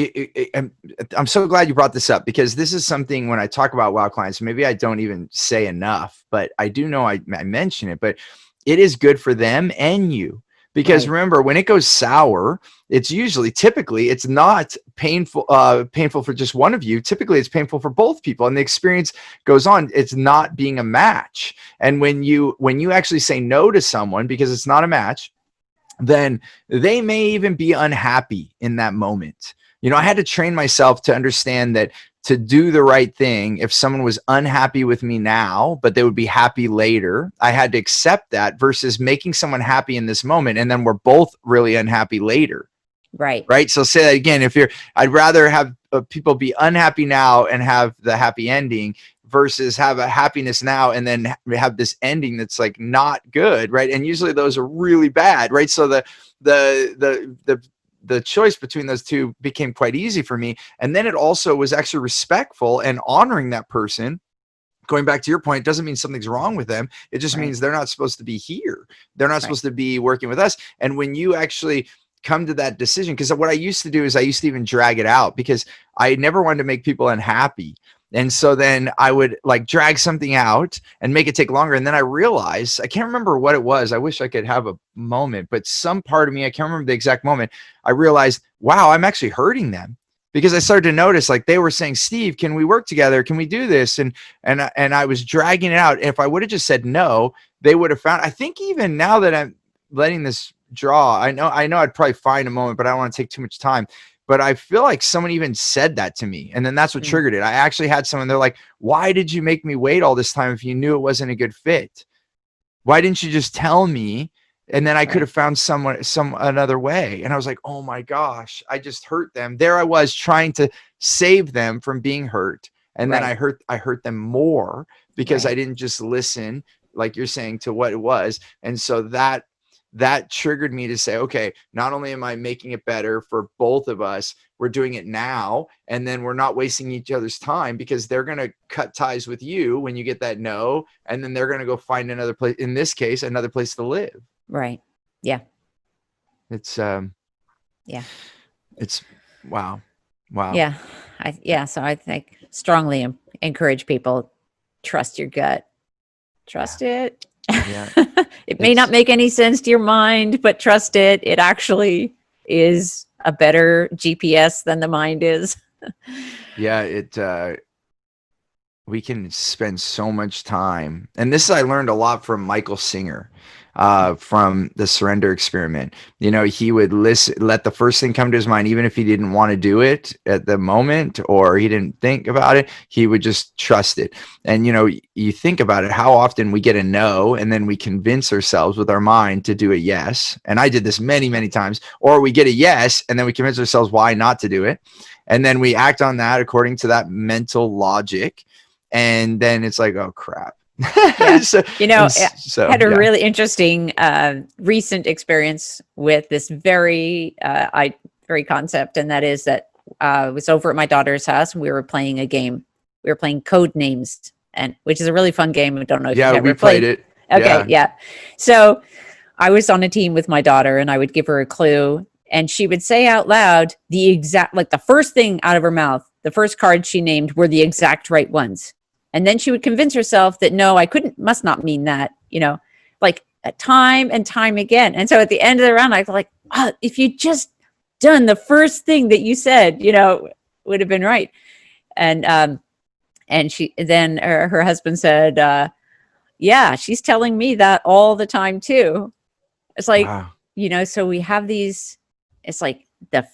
I'm so glad you brought this up, because this is something when I talk about wow clients, maybe I don't even say enough, but I do know I mention it, but it is good for them and you. Because Right. remember, when it goes sour, it's usually, typically, it's not painful for just one of you. Typically, it's painful for both people, and the experience goes on. It's not being a match. And when you actually say no to someone because it's not a match, then they may even be unhappy in that moment. You know, I had to train myself to understand that to do the right thing, if someone was unhappy with me now, but they would be happy later, I had to accept that versus making someone happy in this moment and then we're both really unhappy later. Right. Right. So say that again. I'd rather have people be unhappy now and have the happy ending versus have a happiness now and then have this ending that's like not good. Right. And usually those are really bad. Right. So the choice between those two became quite easy for me. And then it also was actually respectful and honoring that person. Going back to your point, it doesn't mean something's wrong with them. It just Right. means they're not supposed to be here. They're not Right. supposed to be working with us. And when you actually come to that decision, because what I used to do is I used to even drag it out because I never wanted to make people unhappy. And so then I would like drag something out and make it take longer. And then I realized, I can't remember what it was. I wish I could have a moment, but some part of me, I can't remember the exact moment. I realized, wow, I'm actually hurting them, because I started to notice like they were saying, Steve, can we work together? Can we do this? And I was dragging it out. If I would have just said no, they would have found, I think even now that I'm letting this draw, I know I'd probably find a moment, but I don't want to take too much time. But I feel like someone even said that to me. And then that's what triggered it. I actually had someone, they're like, why did you make me wait all this time if you knew it wasn't a good fit? Why didn't you just tell me? And then I could have found another way. And I was like, oh my gosh, I just hurt them. There I was trying to save them from being hurt. And then I hurt them more because I didn't just listen, like you're saying, to what it was. And so that triggered me to say, okay, not only am I making it better for both of us, we're doing it now. And then we're not wasting each other's time, because they're going to cut ties with you when you get that no. And then they're going to go find another place, in this case, another place to live. Right. Yeah. It's, Yeah. it's wow. Wow. Yeah. So I think strongly encourage people, trust your gut, trust it. Yeah. It may not make any sense to your mind, but trust it. It actually is a better GPS than the mind is. Yeah. We can spend so much time. And this I learned a lot from Michael Singer, from the surrender experiment. You know, he would let the first thing come to his mind, even if he didn't want to do it at the moment or he didn't think about it, he would just trust it. And, you know, you think about it, how often we get a no and then we convince ourselves with our mind to do a yes. And I did this many, many times. Or we get a yes and then we convince ourselves why not to do it. And then we act on that according to that mental logic. And then it's like, oh crap. Yeah. I had a Yeah. really interesting recent experience with this very concept, and that is that I was over at my daughter's house and we were playing a game. We were playing Code Names, and which is a really fun game. I don't know if you've ever We played it. Okay, yeah. So I was on a team with my daughter, and I would give her a clue, and she would say out loud the exact, like the first thing out of her mouth, the first cards she named were the exact right ones. And then she would convince herself that, no, must not mean that, like time and time again. And so at the end of the round, I was like, oh, if you just done the first thing that you said, would have been right. And she, then her husband said, yeah, she's telling me that all the time too. It's like, Wow. So we have these, it's like the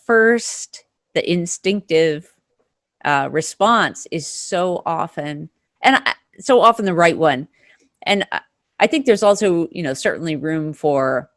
instinctive response is so often the right one. And I think there's also, certainly room for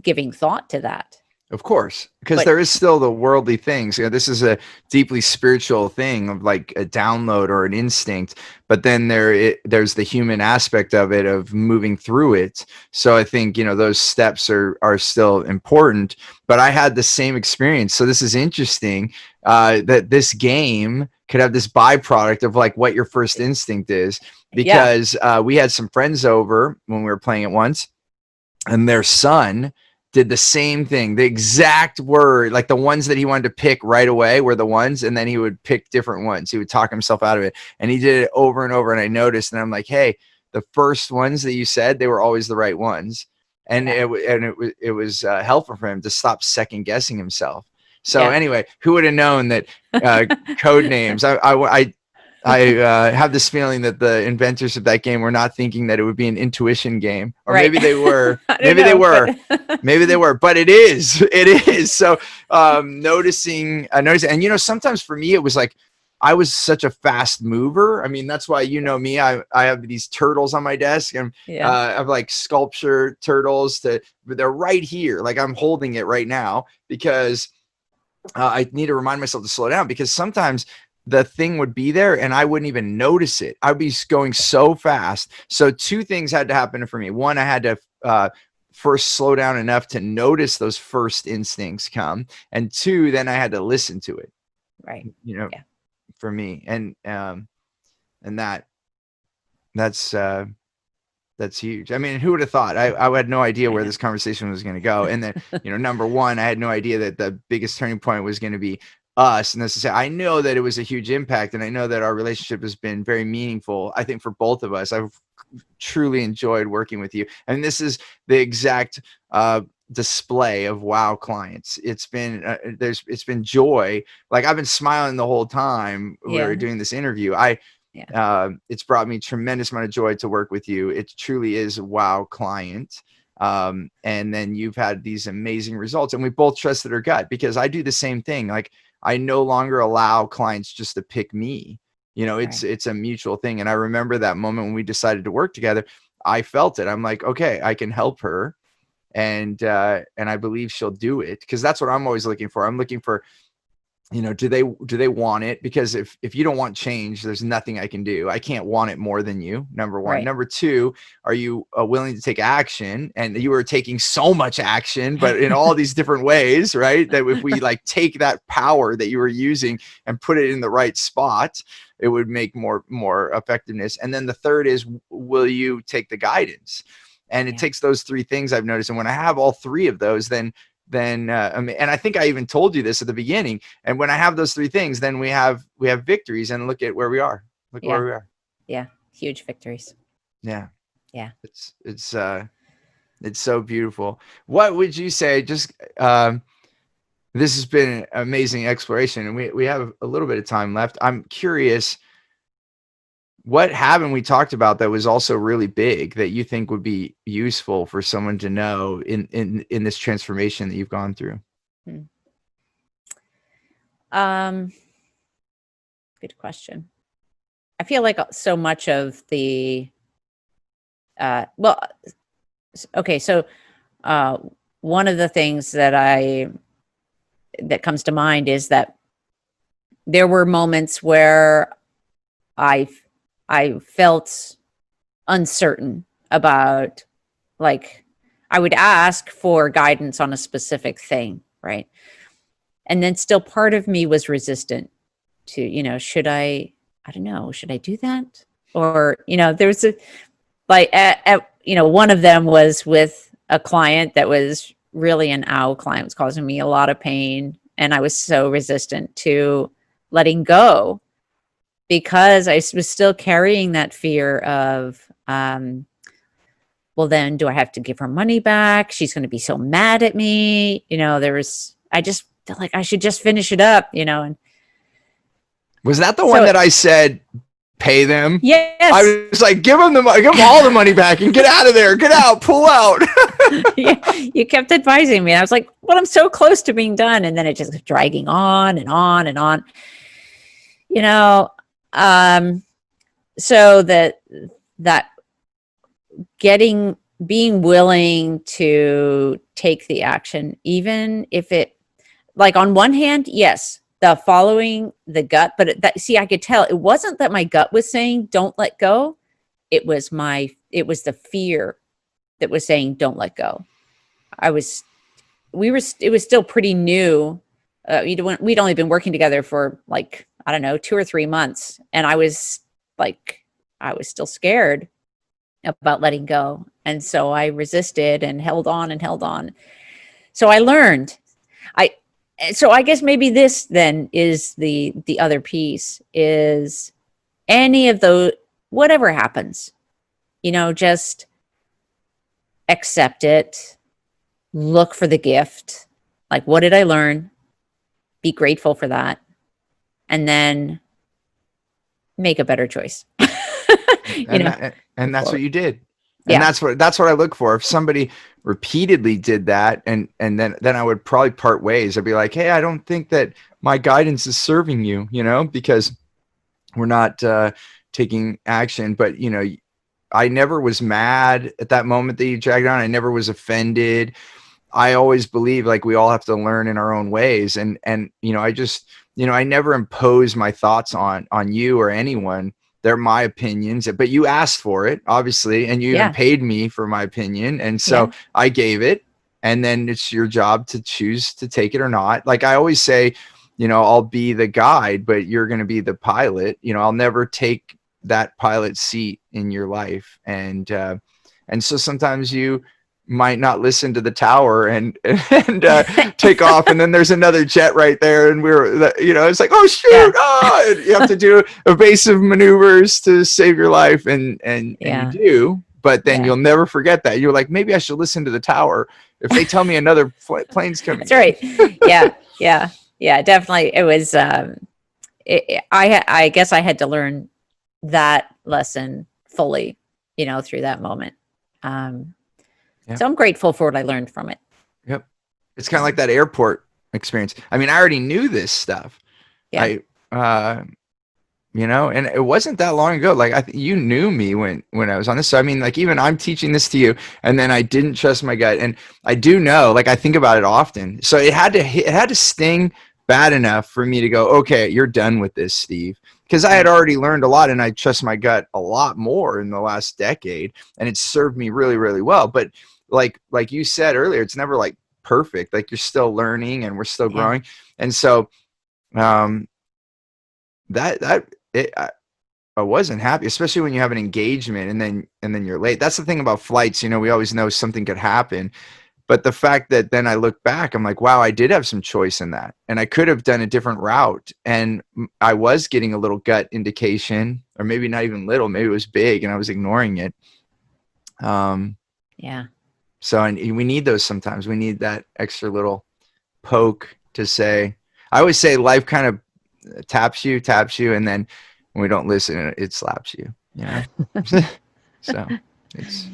giving thought to that. Of course, because But there is still the worldly things. This is a deeply spiritual thing of like a download or an instinct, but then there's the human aspect of it, of moving through it. So I think, those steps are still important. But I had the same experience. So this is interesting, that this game could have this byproduct of like what your first instinct is, because we had some friends over when we were playing it once, and their son did the same thing, the exact word, like the ones that he wanted to pick right away were the ones, and then he would pick different ones. He would talk himself out of it, and he did it over and over. And I noticed, and I'm like, hey, the first ones that you said, they were always the right ones. And it was helpful for him to stop second guessing himself. So anyway, who would have known that code names? I have this feeling that the inventors of that game were not thinking that it would be an intuition game, or maybe they were. Maybe they were. Maybe they were. But it is. It is. So noticing, and sometimes for me it was like I was such a fast mover. I mean, that's why me. I have these turtles on my desk, and I have like sculpture turtles they're right here. Like I'm holding it right now because I need to remind myself to slow down, because sometimes the thing would be there and I wouldn't even notice it. I'd be going so fast. So two things had to happen for me. One, I had to first slow down enough to notice those first instincts come. And two, then I had to listen to it. Right. For me. And that's huge. I mean, who would have thought? I had no idea where this conversation was going to go. And then, number one, I had no idea that the biggest turning point was going to be us. And this is, I know that it was a huge impact, and I know that our relationship has been very meaningful, I think, for both of us. I've truly enjoyed working with you. And this is the exact display of wow clients. It's been it's been joy. Like I've been smiling the whole time we were doing this interview. It's brought me tremendous amount of joy to work with you. It truly is a wow client. And then you've had these amazing results, and we both trusted our gut, because I do the same thing. Like I no longer allow clients just to pick me. It's a mutual thing. And I remember that moment when we decided to work together. I felt it. I'm like, okay, I can help her, and I believe she'll do it, because that's what I'm always looking for. I'm looking for, do they want it? Because if you don't want change, there's nothing I can do. I can't want it more than you, number one. Number two, are you willing to take action? And you were taking so much action, but in all these different ways, right? That if we like take that power that you were using and put it in the right spot, it would make more effectiveness. And then the third is, will you take the guidance? And it takes those three things, I've noticed. And when I have all three of those, then and I think I even told you this at the beginning. And when I have those three things, then we have victories. And look at where we are. Where we are. Yeah, huge victories. Yeah. It's so beautiful. What would you say? Just this has been an amazing exploration, and we have a little bit of time left. I'm curious, what haven't we talked about that was also really big that you think would be useful for someone to know in this transformation that you've gone through? Good question. I feel like so much of the, so one of the things that comes to mind is that there were moments where I felt uncertain about, like, I would ask for guidance on a specific thing, right? And then still part of me was resistant to, should I don't know, should I do that? Or, there was one of them was with a client that was really an owl client. It was causing me a lot of pain. And I was so resistant to letting go, because I was still carrying that fear of, well, then do I have to give her money back? She's going to be so mad at me. I just felt like I should just finish it up, and was that the one that I said, pay them? Yes. I was like, give them all the money back and get out of there. Get out, pull out. Yeah, you kept advising me. I was like, well, I'm so close to being done. And then it just kept dragging on and on and on. So that getting being willing to take the action, even if it, like, on one hand, yes, the following the gut, but that, see, I could tell it wasn't that my gut was saying don't let go. It was the fear that was saying don't let go. It was still pretty new. We'd only been working together for, like, I don't know, 2 or 3 months. And I was still scared about letting go. And so I resisted and held on and held on. So I learned. So I guess maybe this then is the other piece is any of those, whatever happens, just accept it, look for the gift. Like, what did I learn? Be grateful for that. And then make a better choice. And that's what you did. And Yeah. that's what I look for. If somebody repeatedly did that, and then I would probably part ways. I'd be like, hey, I don't think that my guidance is serving you, because we're not taking action. But I never was mad at that moment that you dragged on. I never was offended. I always believe, like, we all have to learn in our own ways. And I just, I never impose my thoughts on you or anyone. They're my opinions, but you asked for it, obviously, and you even paid me for my opinion. And so I gave it, and then it's your job to choose to take it or not. Like I always say, I'll be the guide, but you're going to be the pilot. I'll never take that pilot seat in your life. And so sometimes you might not listen to the tower and take off, and then there's another jet right there, and it's like, oh shoot, and you have to do evasive maneuvers to save your life, and you do, but then you'll never forget that. You're like, maybe I should listen to the tower if they tell me another plane's coming. That's right. Yeah, definitely. It was I guess I had to learn that lesson fully, through that moment. So I'm grateful for what I learned from it. Yep. It's kind of like that airport experience. I mean, I already knew this stuff. And it wasn't that long ago. Like you knew me when I was on this. So I mean, like, even I'm teaching this to you, and then I didn't trust my gut. And I do know, like, I think about it often. So it had to sting bad enough for me to go, okay, you're done with this, Steve. Because I had already learned a lot, and I trust my gut a lot more in the last decade, and it's served me really, really well. But like you said earlier, it's never like perfect. Like, you're still learning, and we're still growing. And so I wasn't happy, especially when you have an engagement and then you're late. That's the thing about flights. We always know something could happen. But the fact that then I look back, I'm like, wow, I did have some choice in that. And I could have done a different route. And I was getting a little gut indication, or maybe not even little, maybe it was big, and I was ignoring it. So we need those sometimes. We need that extra little poke to say, I always say life kind of taps you, and then when we don't listen, it slaps you, So it's,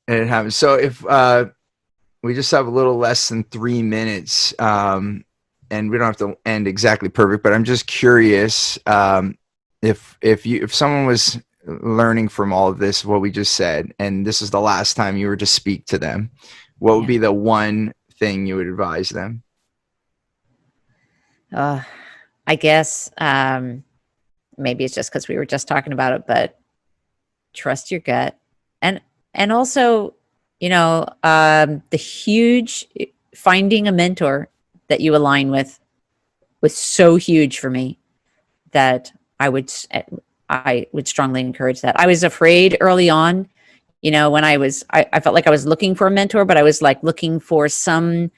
it happens. So if we just have a little less than 3 minutes, and we don't have to end exactly perfect, but I'm just curious, if someone was learning from all of this, what we just said, and this is the last time you were to speak to them, what would be the one thing you would advise them? I guess maybe it's just because we were just talking about it, but trust your gut. And also, the huge finding a mentor that you align with was so huge for me that I would strongly encourage that. I was afraid early on, when I felt like I was looking for a mentor, but I was like looking for something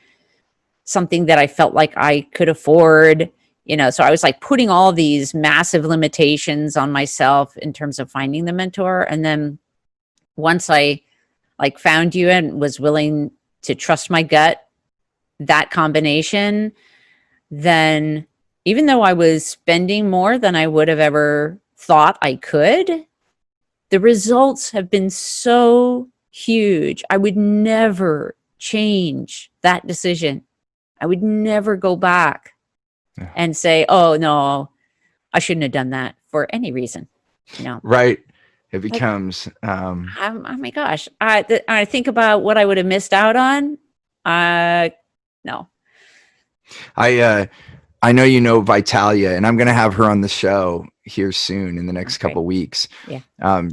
that I felt like I could afford, so I was like putting all these massive limitations on myself in terms of finding the mentor. And then once I found you and was willing to trust my gut, that combination, then even though I was spending more than I would have ever thought I could, the results have been so huge. I would never change that decision. I would never go back and say, oh no, I shouldn't have done that for any reason. Right. It becomes, oh my gosh. I think about what I would have missed out on. No. I know you know Vitalia, and I'm going to have her on the show here soon in the next couple weeks. Yeah.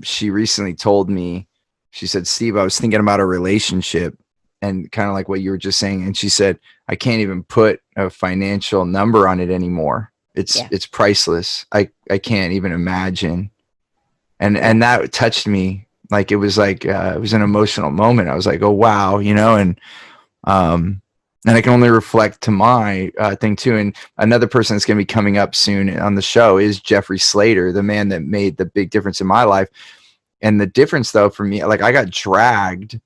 She recently told me, she said, Steve, I was thinking about a relationship and kind of like what you were just saying. And she said, I can't even put a financial number on it anymore. It's priceless. I can't even imagine. And that touched me. Like, it was like, it was an emotional moment. I was like, oh, wow, you know, and I can only reflect to my thing too. And another person that's going to be coming up soon on the show is Jeffrey Slater, the man that made the big difference in my life. And the difference, though, for me, like, I got dragged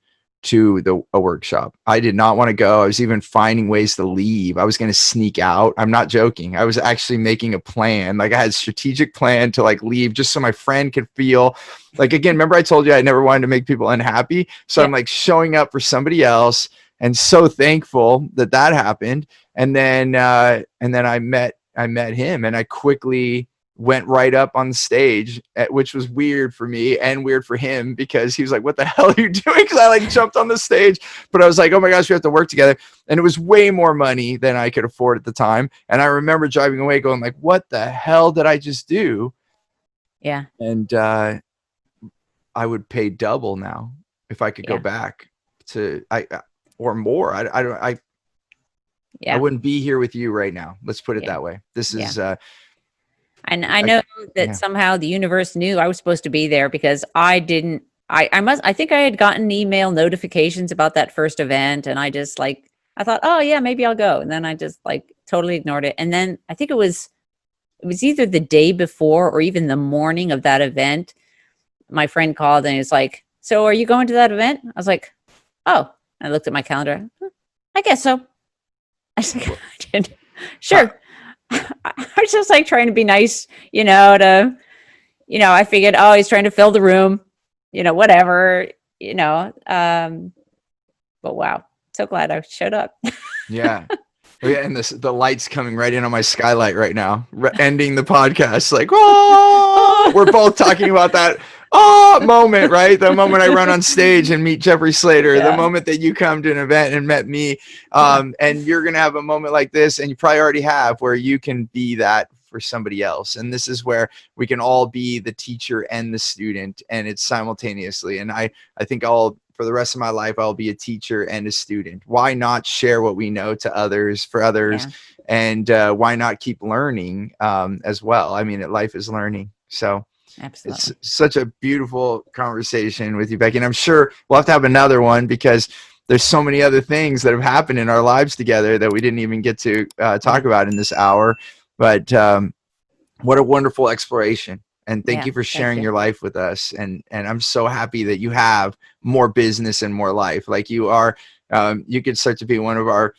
to a workshop. I did not want to go. I was even finding ways to leave. I was going to sneak out. I'm not joking. I was actually making a plan. Like, I had a strategic plan to like leave just so my friend could feel like, again, remember I told you I never wanted to make people unhappy. So I'm like showing up for somebody else, and so thankful that happened. And then I met him, and I quickly went right up on the stage, which was weird for me and weird for him, because he was like, what the hell are you doing? Because I like jumped on the stage, but I was like, oh my gosh, we have to work together. And it was way more money than I could afford at the time. And I remember driving away going like, what the hell did I just do? Yeah. And I would pay double now if I could go back to or more. I wouldn't be here with you right now. Let's put it that way. This is and I know that somehow the universe knew I was supposed to be there, because I didn't. I think I had gotten email notifications about that first event, and I just like, I thought, oh yeah, maybe I'll go, and then I just like totally ignored it. And then I think it was either the day before or even the morning of that event, my friend called and he's like, so are you going to that event? I was like, oh. I looked at my calendar. I guess so. I was like, sure. I was just like trying to be nice, I figured, oh, he's trying to fill the room, whatever, but wow. So glad I showed up. Yeah. And the light's coming right in on my skylight right now, ending the podcast. Like, oh, we're both talking about that moment, right? The moment I run on stage and meet Jeffrey Slater, the moment that you come to an event and met me, and you're going to have a moment like this, and you probably already have, where you can be that for somebody else. And this is where we can all be the teacher and the student, and it's simultaneously. And I think for the rest of my life, I'll be a teacher and a student. Why not share what we know to others, for others? And why not keep learning as well? I mean, life is learning. So absolutely. It's such a beautiful conversation with you, Becky. And I'm sure we'll have to have another one, because there's so many other things that have happened in our lives together that we didn't even get to talk about in this hour. But what a wonderful exploration. And thank you for sharing your life with us. And I'm so happy that you have more business and more life. Like, you are, you could start to be one of our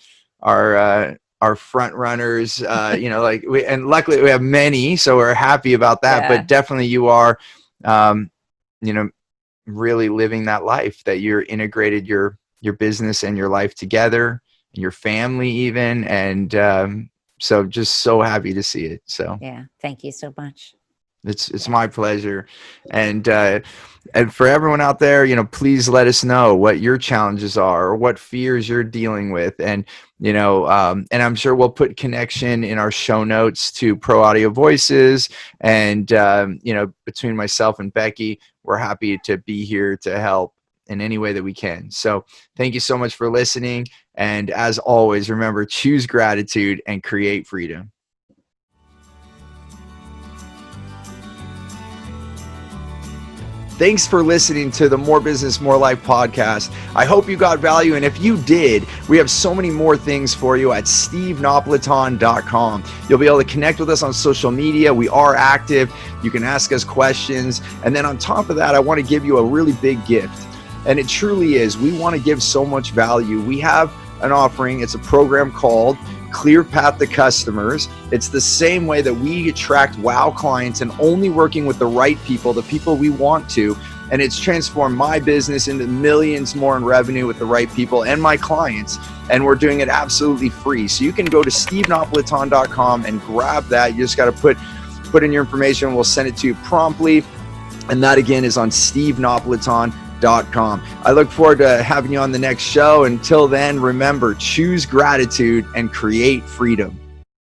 front runners, and luckily we have many, so we're happy about that. But definitely you are, really living that life, that you're integrated your business and your life together, and your family even. And so just so happy to see it. So thank you so much. It's my pleasure. And for everyone out there, please let us know what your challenges are, or what fears you're dealing with. And, and I'm sure we'll put connection in our show notes to Pro Audio Voices. And, between myself and Becky, we're happy to be here to help in any way that we can. So thank you so much for listening. And as always, remember, choose gratitude and create freedom. Thanks for listening to the More Business, More Life podcast. I hope you got value. And if you did, we have so many more things for you at stevenapolitan.com. You'll be able to connect with us on social media. We are active. You can ask us questions. And then on top of that, I want to give you a really big gift. And it truly is. We want to give so much value. We have an offering. It's a program called Clear Path to Customers. It's the same way that we attract wow clients, and only working with the right people, the people we want to. And it's transformed my business into millions more in revenue with the right people and my clients. And we're doing it absolutely free. So you can go to stevenapolitan.com and grab that. You just got to put in your information. We'll send it to you promptly. And that again is on stevenapolitan.com. I look forward to having you on the next show. Until then, remember, choose gratitude and create freedom.